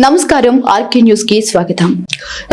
నమస్కారం RK news కి స్వాగతం.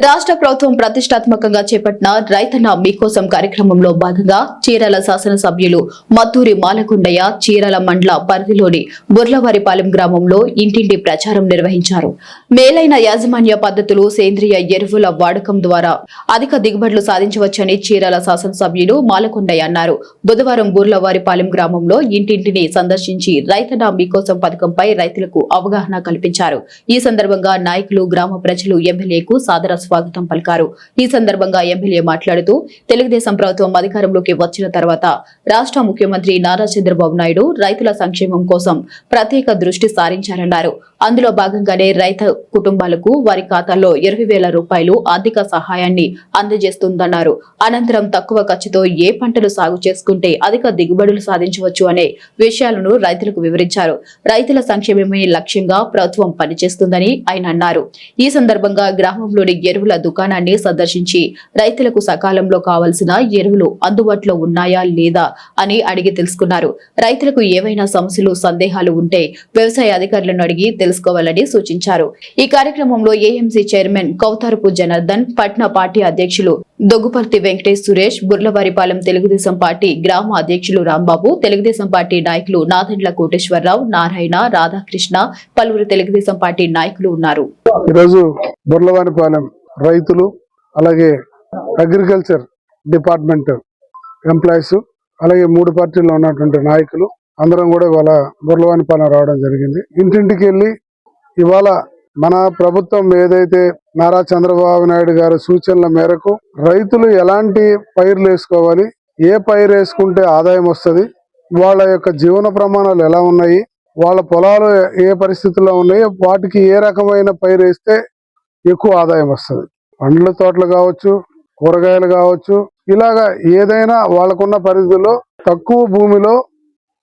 రాష్ట్ర ప్రభుత్వం ప్రతిష్టాత్మకంగా చేపట్టిన రైతన్న మీకోసం కార్యక్రమంలో భాగంగా చీరాల శాసనసభ్యులు మత్తూరి మాలకొండయ్య చీరాల మండల పరిధిలోని బుర్లవారిపాలెం గ్రామంలో ఇంటింటి ప్రచారం నిర్వహించారు. మేలైన యాజమాన్య పద్ధతులు, సేంద్రియ ఎరువుల వాడకం ద్వారా అధిక దిగుబడులు సాధించవచ్చని చీరాల శాసనసభ్యులు మాలకొండయ్య అన్నారు. బుధవారం బుర్లవారిపాలెం గ్రామంలో ఇంటింటిని సందర్శించి రైతన్న మీకోసం పథకంపై రైతులకు అవగాహన కల్పించారు. ఈ సందర్భంగా నాయకులు, గ్రామ ప్రజలు ఎమ్మెల్యేకు సాదర స్వాగతం పలికారు. ఈ సందర్భంగా ఎమ్మెల్యే మాట్లాడుతూ తెలుగుదేశం ప్రభుత్వం అధికారంలోకి వచ్చిన తర్వాత రాష్ట్ర ముఖ్యమంత్రి నారా చంద్రబాబు నాయుడు రైతుల సంక్షేమం కోసం ప్రత్యేక దృష్టి సారించారన్నారు. అందులో భాగంగానే రైతు కుటుంబాలకు వారి ఖాతాల్లో 20,000 రూపాయలు ఆర్థిక సహాయాన్ని అందజేస్తుందన్నారు. అనంతరం తక్కువ ఖర్చుతో ఏ పంటలు సాగు చేసుకుంటే అధిక దిగుబడులు సాధించవచ్చు అనే విషయాలను రైతులకు వివరించారు. రైతుల సంక్షేమమే లక్ష్యంగా ప్రభుత్వం పనిచేస్తుందని ఆయన అన్నారు. ఈ సందర్భంగా గ్రామంలోని ఎరువుల దుకాణాన్ని సందర్శించి రైతులకు సకాలంలో కావాల్సిన ఎరువులు అందుబాటులో ఉన్నాయా లేదా అని అడిగి తెలుసుకున్నారు. రైతులకు ఏవైనా సమస్యలు, సందేహాలు ఉంటే వ్యవసాయ అధికారులను అడిగి తెలుసుకోవాలని సూచించారు. ఈ కార్యక్రమంలో AMC chairman Koutharapu Janardhan, పట్న party అధ్యక్షులు దొగ్గుపర్తి వెంకటేష్ సురేష్, బుర్లవారిపాలెం తెలుగుదేశం పార్టీ గ్రామ అధ్యక్షులు రాంబాబు, తెలుగుదేశం పార్టీ నాయకులు నాదెండ్ల కోటేశ్వరరావు, నారాయణ, రాధాకృష్ణ, పలువురు తెలుగుదేశం పార్టీ నాయకులు ఉన్నారు. ఈరోజు బుర్లవారిపాలెం రైతులు, అలాగే అగ్రికల్చర్ డిపార్ట్మెంట్ ఎంప్లాయీస్, అలాగే 3 పార్టీల్లో ఉన్నటువంటి నాయకులు అందరం కూడా ఇవాళ బుర్లవారిపాలెం రావడం జరిగింది. ఇంటింటికి వెళ్ళి ఇవాళ మన ప్రభుత్వం ఏదైతే నారా చంద్రబాబు నాయుడు గారి సూచనల మేరకు రైతులు ఎలాంటి పైర్లు వేసుకోవాలి, ఏ పైరు వేసుకుంటే ఆదాయం వస్తుంది, వాళ్ళ యొక్క జీవన ప్రమాణాలు ఎలా ఉన్నాయి, వాళ్ళ పొలాలు ఏ పరిస్థితుల్లో ఉన్నాయి, వాటికి ఏ రకమైన పైరు వేస్తే ఎక్కువ ఆదాయం వస్తుంది, పండ్ల తోటలు కావచ్చు, కూరగాయలు కావచ్చు, ఇలాగా ఏదైనా వాళ్ళకున్న పరిధిలో తక్కువ భూమిలో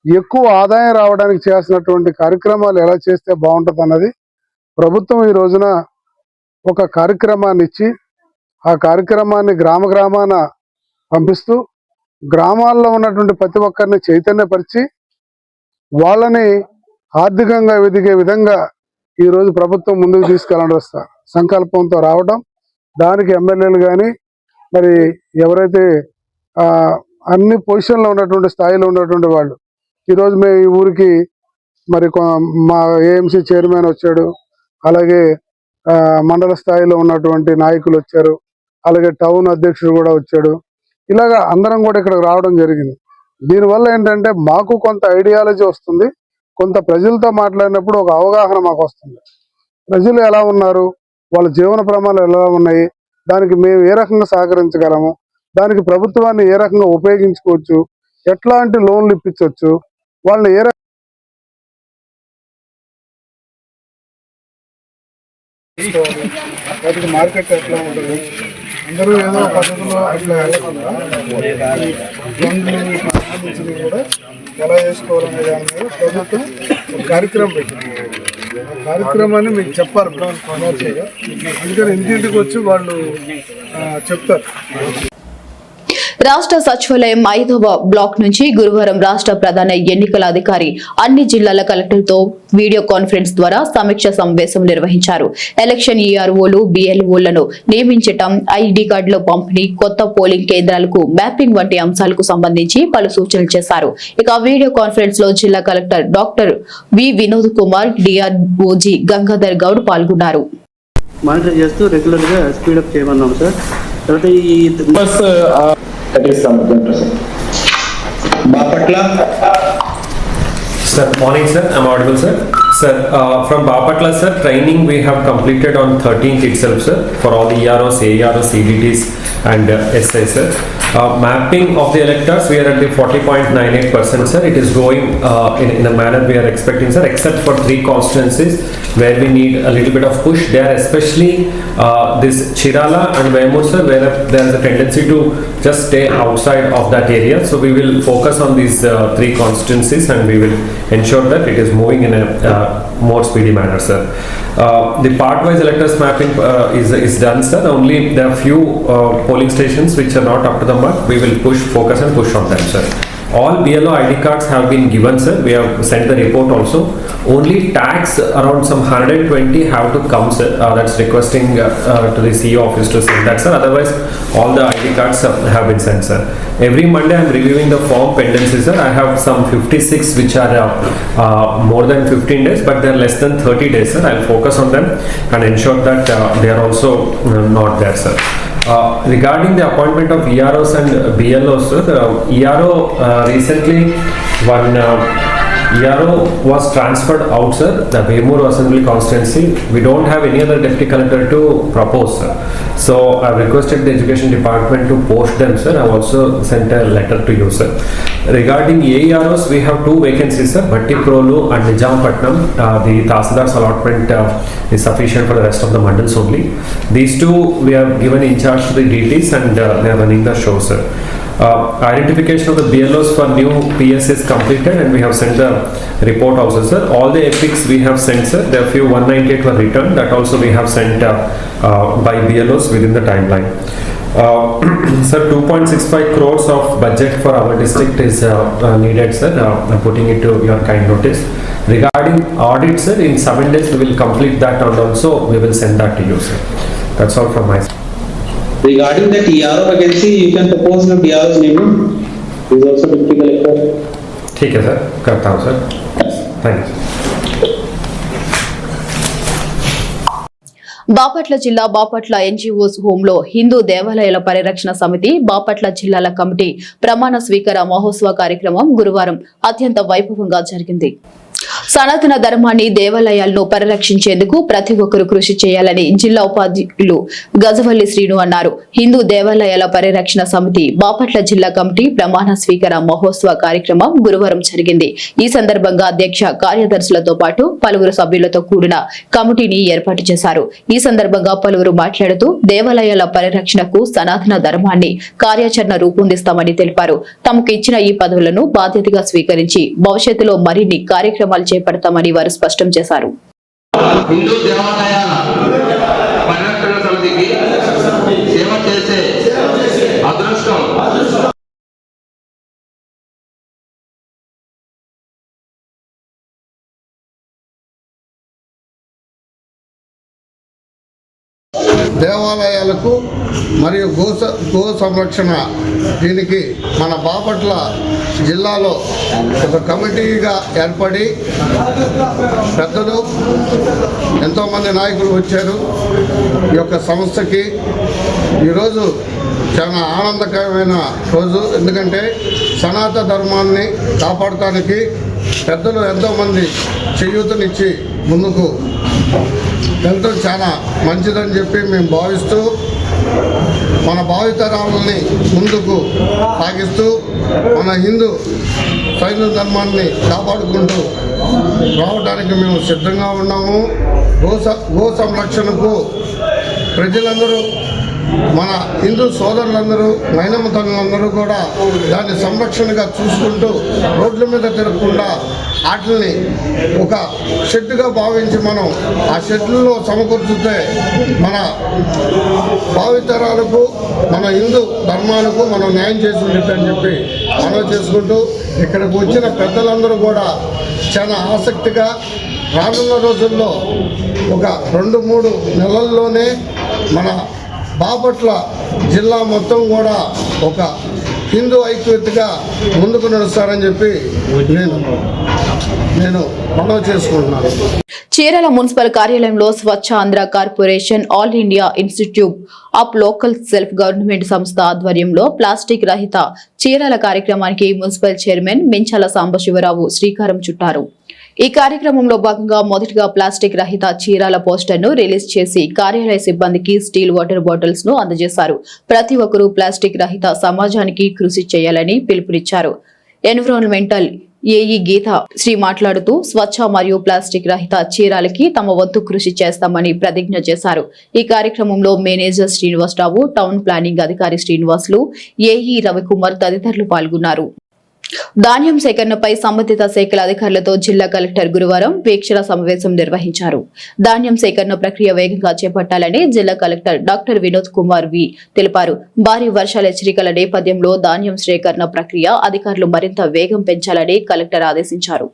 ఎక్కువ ఆదాయం రావడానికి చేసినటువంటి కార్యక్రమాలు ఎలా చేస్తే బాగుంటుంది అన్నది ప్రభుత్వం ఈ రోజున ఒక కార్యక్రమాన్ని ఇచ్చి ఆ కార్యక్రమాన్ని గ్రామాన పంపిస్తూ గ్రామాల్లో ఉన్నటువంటి ప్రతి ఒక్కరిని చైతన్యపరిచి వాళ్ళని ఆర్థికంగా ఎదిగే విధంగా ఈరోజు ప్రభుత్వం ముందుకు తీసుకెళ్ళడం సంకల్పంతో రావడం, దానికి ఎమ్మెల్యేలు కానీ మరి ఎవరైతే అన్ని పొజిషన్లో ఉన్నటువంటి స్థాయిలో ఉన్నటువంటి వాళ్ళు ఈరోజు మేము ఈ ఊరికి మరి మా ఏఎంసీ చైర్మన్ వచ్చాడు, అలాగే మండల స్థాయిలో ఉన్నటువంటి నాయకులు వచ్చారు, అలాగే టౌన్ అధ్యక్షుడు కూడా వచ్చాడు. ఇలాగా అందరం కూడా ఇక్కడికి రావడం జరిగింది. దీనివల్ల ఏంటంటే మాకు కొంత ఐడియాలజీ వస్తుంది, కొంత ప్రజలతో మాట్లాడినప్పుడు ఒక అవగాహన మాకు వస్తుంది. ప్రజలు ఎలా ఉన్నారు, వాళ్ళ జీవన ప్రమాణాలు ఎలా ఉన్నాయి, దానికి మేము ఏ రకంగా సహకరించగలము, దానికి ప్రభుత్వాన్ని ఏ రకంగా ఉపయోగించుకోవచ్చు, ఎట్లాంటి లోన్లు ఇప్పించవచ్చు, వాళ్ళని ఏ వాటికి మార్కెట్ ఎట్లా ఉంటుంది, అందరూ ఏదో పద్ధతిలో అట్లా వెళ్ళకుండా కూడా ఎలా చేసుకోవాలనే దాని మీద ప్రభుత్వం ఒక కార్యక్రమం పెట్టింది. ఆ కార్యక్రమాన్ని మీకు చెప్పారు ప్రమోషన్గా, అందుకని ఇంటింటికి వచ్చి వాళ్ళు చెప్తారు. రాష్ట్ర సచివాలయం 5వ బ్లాక్ నుంచి గురువారం రాష్ట్ర ప్రధాన ఎన్నికల అధికారి అన్ని జిల్లాల కలెక్టర్లతో వీడియో కాన్ఫరెన్స్ ద్వారా సమీక్ష సమావేశం నిర్వహించారు. ఎలక్షన్ ఈఆర్ఓలు, బిఎల్ఓలను నియమించటం, ఐడి కార్డుల పంపిణీ, కొత్త పోలింగ్ కేంద్రాలకు మ్యాపింగ్ వంటి అంశాలకు సంబంధించి పలు సూచనలు చేశారు. ఇక వీడియో కాన్ఫరెన్స్ లో జిల్లా collector doctor V Vinod Kumar, డిఆర్ఓజీ గంగాధర్ గౌడ్ పాల్గొన్నారు. మానిటర్ చేస్తూ రెగ్యులర్ గా స్పీడప్ చేయమన్నాం సార్. తర్వాత ఈ Sir, morning sir, I'm audible sir. Sir, from Bapatla sir, training we have completed on 13th itself sir, for all the EROs, AROs, CDTs and SI sir. Mapping of the electors, we are at the 40.98% sir. It is going in a manner we are expecting sir, except for 3 constituencies where we need a little bit of push. They are especially this Chirala and Vemur sir, where there is a tendency to just stay outside of that area. So we will focus on these 3 constituencies and we will ensure that it is moving in a more speedy manner sir. The part-wise electors mapping is done sir. Only there are few polling stations which are not up to the mark. We will focus and push on them sir. All BLO ID cards have been given, sir. We have sent the report also. Only tax around some 120 have to come, sir. That's requesting to the CEO office to send that, sir. Otherwise, all the ID cards have been sent, sir. Every Monday, I am reviewing the form pendency, sir. I have some 56 which are more than 15 days, but they are less than 30 days, sir. I'll focus on them and ensure that they are also not there, sir. Regarding the appointment of EROs and BLOs, sir, ERO recently one ERO was transferred out, sir, the Vemur Assembly constituency. We don't have any other deputy collector to propose, sir. So I've requested the education department to post them, sir. I've also sent a letter to you, sir. Regarding AEROs, we have 2 vacancies, sir, Bhattiprolu and Nijampatnam. The Tahsildar's allotment is sufficient for the rest of the mandals only. These 2 we have given in charge to the DTs and they are running the show, sir. Identification of the BLOs for new PS is completed and we have sent the report also, sir. All the epics we have sent, sir. There are few 198 were returned, that also we have sent by BLOs within the timeline. Sir, 2.65 crores of budget for our district is needed, sir. I'm putting it to your kind notice. Regarding audit, sir, in 7 days we will complete that and also we will send that to you, sir. That's all from my side. Regarding that ERO vacancy, you can propose the BRO's name. He is also deputy collector. ठीक है sir, करता हूँ sir. Thank you. Bapatla జిల్లా Bapatla NGOs హోంలో Hindu దేవాలయాల పరిరక్షణ సమితి బాపట్ల జిల్లాల committee ప్రమాణ స్వీకార మహోత్సవ కార్యక్రమం గురువారం అత్యంత వైభవంగా జరిగింది. సనాతన ధర్మాన్ని దేవాలయాలను పరిరక్షించేందుకు ప్రతి ఒక్కరూ కృషి చేయాలని జిల్లా ఉపాధ్యక్షులు గజవల్లి శ్రీను అన్నారు. హిందూ దేవాలయాల పరిరక్షణ సమితి బాపట్ల జిల్లా కమిటీ ప్రమాణ స్వీకార మహోత్సవ కార్యక్రమం గురువారం జరిగింది. ఈ సందర్భంగా అధ్యక్ష కార్యదర్శులతో పాటు పలువురు సభ్యులతో కూడిన కమిటీని ఏర్పాటు చేశారు. ఈ సందర్భంగా పలువురు మాట్లాడుతూ దేవాలయాల పరిరక్షణకు సనాతన ధర్మాన్ని కార్యాచరణ రూపొందిస్తామని తెలిపారు. తమకు ఇచ్చిన ఈ పదవులను బాధ్యతగా స్వీకరించి భవిష్యత్తులో మరిన్ని కార్యక్రమాలు చేపడతామని వారు స్పష్టం చేశారు. హిందూ దేవాలయాల పరిరక్షణ సమితికి సేవ చేసే అదృష్టం దేవాలయాలకు మరియు గో సంరక్షణ దీనికి మన బాపట్ల జిల్లాలో ఒక కమిటీగా ఏర్పడి పెద్దలు ఎంతోమంది నాయకులు వచ్చారు. ఈ యొక్క సంస్థకి ఈరోజు చాలా ఆనందకరమైన రోజు. ఎందుకంటే సనాతన ధర్మాన్ని కాపాడటానికి పెద్దలు ఎంతోమంది చేయూతనిచ్చి ముందుకు వెళ్ళడం చాలా మంచిదని చెప్పి మేము భావిస్తూ మన భావితరాలని ముందుకు సాగిస్తూ మన హిందూ సైనిక ధర్మాన్ని కాపాడుకుంటూ రావడానికి మేము సిద్ధంగా ఉన్నాము. గో సంరక్షణకు ప్రజలందరూ మన హిందూ సోదరులందరూ మైనమ్మ తల్లులందరూ కూడా దాన్ని సంరక్షణగా చూసుకుంటూ రోడ్ల మీద తిరగకుండా వాటిని ఒక షెడ్డుగా భావించి మనం ఆ షెడ్లలో సమకూర్చుతే మన భావితరాలకు మన హిందూ ధర్మాలకు మనం న్యాయం చేసి ఉండేదని చెప్పి మనవి చేసుకుంటూ ఇక్కడికి వచ్చిన పెద్దలందరూ కూడా చాలా ఆసక్తిగా రానున్న రోజుల్లో ఒక 2-3 నెలల్లోనే మన బాపట్ల జిల్లా మొత్తం కూడా ఒక హిందూ ఐక్యతగా ముందుకు నడుస్తారని చెప్పి నేను మనవి చేసుకుంటున్నాను. చీరాల మున్సిపల్ కార్యాలయంలో Swachh Andhra corporation all India institute of local self government సంస్థ ఆధ్వర్యంలో ప్లాస్టిక్ రహిత చీరాల కార్యక్రమానికి మున్సిపల్ చైర్మన్ మించాల సాంబశివరావు శ్రీకారం చుట్టారు. ఈ కార్యక్రమంలో భాగంగా మొదటిగా ప్లాస్టిక్ రహిత చీరాల పోస్టర్ ను రిలీజ్ చేసి కార్యాలయ సిబ్బందికి స్టీల్ వాటర్ బాటిల్స్ ను అందజేశారు. ప్రతి ఒక్కరూ ప్లాస్టిక్ రహిత సమాజానికి కృషి చేయాలని పిలుపునిచ్చారు. ఎన్విరాన్మెంటల్ ఏఈ గీత శ్రీ మాట్లాడుతూ స్వచ్ఛ మరియు ప్లాస్టిక్ రహిత చీరాలకి తమ వంతు కృషి చేస్తామని ప్రతిజ్ఞ చేశారు. ఈ కార్యక్రమంలో మేనేజర్ శ్రీనివాసరావు, టౌన్ ప్లానింగ్ అధికారి శ్రీనివాసులు, ఏఈ రవికుమార్ తదితరులు పాల్గొన్నారు. ధాన్యం సేకరణపై సంబంధిత శాఖల అధికారులతో జిల్లా కలెక్టర్ గురువారం వీక్షణ సమావేశం నిర్వహించారు. ధాన్యం సేకరణ ప్రక్రియ వేగంగా చేపట్టాలని జిల్లా కలెక్టర్ డాక్టర్ వినోద్ కుమార్ వి తెలిపారు. భారీ వర్షాల హెచ్చరికల నేపథ్యంలో ధాన్యం సేకరణ ప్రక్రియ అధికారులు మరింత వేగం పెంచాలని కలెక్టర్ ఆదేశించారు.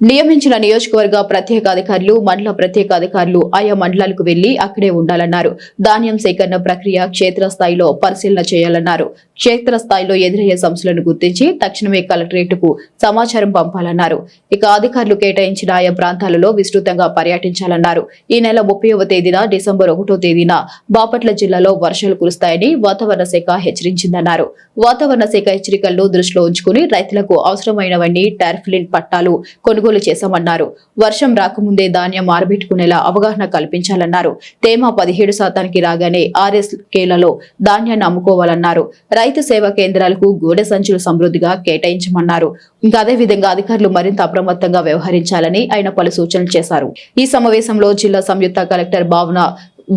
నియమించిన నియోజకవర్గ ప్రత్యేక అధికారులు, మండల ప్రత్యేక అధికారులు ఆయా మండలాలకు వెళ్లి అక్కడే ఉండాలన్నారు. ధాన్యం సేకరణ ప్రక్రియ క్షేత్రస్థాయిలో పరిశీలన చేయాలన్నారు. క్షేత్రస్థాయిలో ఎదురయ్యే సమస్యలను గుర్తించి తక్షణమే కలెక్టరేట్కు సమాచారం పంపాలన్నారు. ఇక అధికారులు కేటాయించిన ఆయా ప్రాంతాలలో విస్తృతంగా పర్యటించాలన్నారు. ఈ నెల 30వ తేదీన డిసెంబర్ 1వ తేదీన బాపట్ల జిల్లాలో వర్షాలు కురుస్తాయని వాతావరణ శాఖ హెచ్చరించిందన్నారు. వాతావరణ శాఖ హెచ్చరికలను దృష్టిలో ఉంచుకుని రైతులకు అవసరమైనవన్నీ టార్ఫిలిన్ పట్టాలు కొనుగోలు చేశామన్నారు. వర్షం రాకముందే ధాన్యం ఆరబెట్టుకునేలా అవగాహన కల్పించాలన్నారు. తేమ 17% రాగానే RSKలలో ధాన్యాన్ని అమ్ముకోవాలన్నారు. రైతు సేవా కేంద్రాలకు గోడె సంచులు సమృద్ధిగా కేటాయించమన్నారు. ఇంకా అదేవిధంగా అధికారులు మరింత అప్రమత్తంగా వ్యవహరించాలని ఆయన పలు సూచనలు చేశారు. ఈ సమావేశంలో జిల్లా సంయుక్త కలెక్టర్ భావన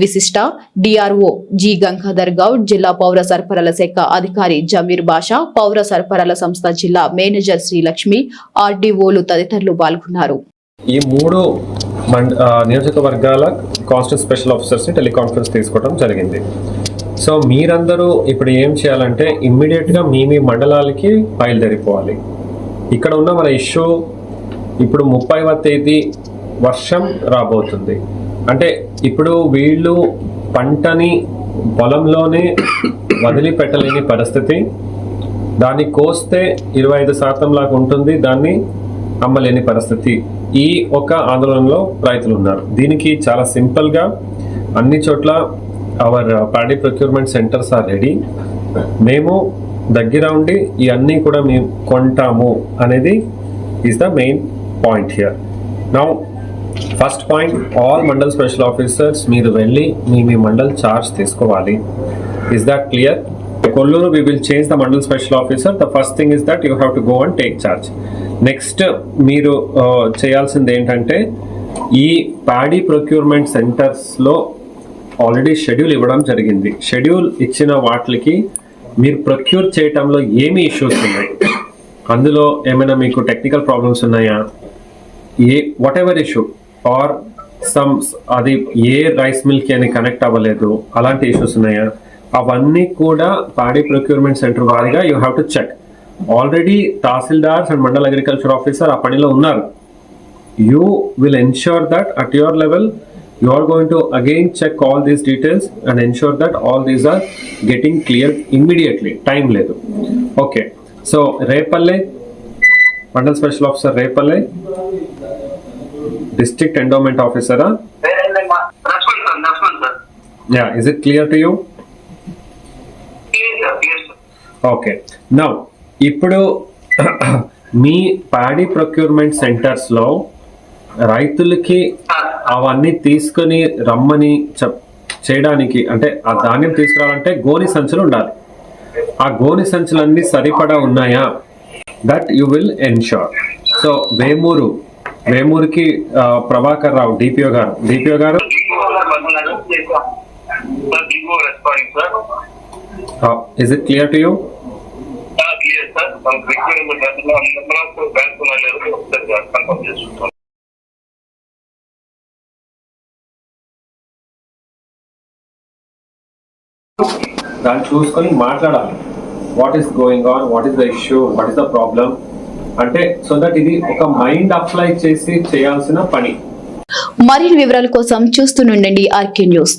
విశిష్ట, డిఆర్ఓ జి గంగాధర్ గౌడ్, జిల్లా పౌర సరఫరాల శాఖ అధికారి జమీర్ బాషా, పౌర సరఫరాల సంస్థ జిల్లా మేనేజర్ శ్రీలక్ష్మి, ఆర్డీఓలు తదితరులు పాల్గొన్నారు. ఈ 3 నియోజకవర్గాల కాన్స్టిట్యూట్ స్పెషల్ ఆఫీసర్స్ ని టెలికాన్ఫరెన్స్ తీసుకోవడం జరిగింది. సో మీరందరూ ఇప్పుడు ఏం చేయాలంటే ఇమ్మీడియట్ గా మీ మండలాలకి బయలుదేరిపోవాలి. ఇక్కడ ఉన్న మన ఇష్యూ ఇప్పుడు 30వ తేదీ వర్షం రాబోతుంది. అంటే ఇప్పుడు వీళ్ళు పంటని పొలంలోనే వదిలిపెట్టలేని పరిస్థితి. దాన్ని కోస్తే 25% లాగా ఉంటుంది, దాన్ని అమ్మలేని పరిస్థితి. ఈ ఒక ఆందోళనలో రైతులు ఉన్నారు. దీనికి చాలా సింపుల్గా అన్ని చోట్ల our paddy procurement centres are ready. మేము దగ్గర ఉండి ఇవన్నీ కూడా మేము కొంటాము అనేది is the main point here. Now first point, all mandal special officers మీరు వెళ్ళి మీ మండల్ చార్జ్ తీసుకోవాలి. Is that clear? Kolluru we will change the mandal special officer. The first thing is that you have to go and take charge. Next మీరు చేయాల్సింది ఏంటంటే ఈ paddy procurement సెంటర్స్లో already schedule ఇవ్వడం జరిగింది. షెడ్యూల్ ఇచ్చిన వాటికి మీరు ప్రొక్యూర్ చేయటంలో ఏమి ఇష్యూస్ ఉన్నాయి, అందులో ఏమైనా మీకు టెక్నికల్ ప్రాబ్లమ్స్ ఉన్నాయా, వాట్ ఎవర్ ఇష్యూ ఆర్ అది ఏ రైస్ మిల్కి అని కనెక్ట్ అవ్వలేదు అలాంటి ఇష్యూస్ ఉన్నాయా, అవన్నీ కూడా ప్యాడీ ప్రొక్యూర్మెంట్ సెంటర్ వారిగా you have to check. Already tahsildars and mandal agriculture officer ఆ పనిలో ఉన్నారు. You will ensure that at your level you are going to again check all these details and ensure that all these are getting cleared immediately. Time ledu. Okay, so Repalle mandal special officer, Repalle district endowment officer, That's one sir. yeah, is it clear to you? Yes sir. Okay, now ఇప్పుడు మీ paddy procurement centres లో రైతులకి అవన్నీ తీసుకొని రమ్మని చేయడానికి, అంటే ఆ ధాన్యం తీసుకురావాలంటే గోని సంచులు ఉండాలి. ఆ గోని సంచులన్నీ సరిపడా ఉన్నాయా, that you will ensure. So వేమూరుకి ప్రభాకర్ రావు డిపిఓ గారు is it clear to you? దాన్ని చూసుకొని మాట్లాడాలి. What is going on, what is the issue, what is the problem అంటే, సో దట్ ఇది ఒక మైండ్ అప్లై చేసి చేయాల్సిన పని. మరిన్ని వివరాల కోసం చూస్తూనే ఉండండి ఆర్కే న్యూస్.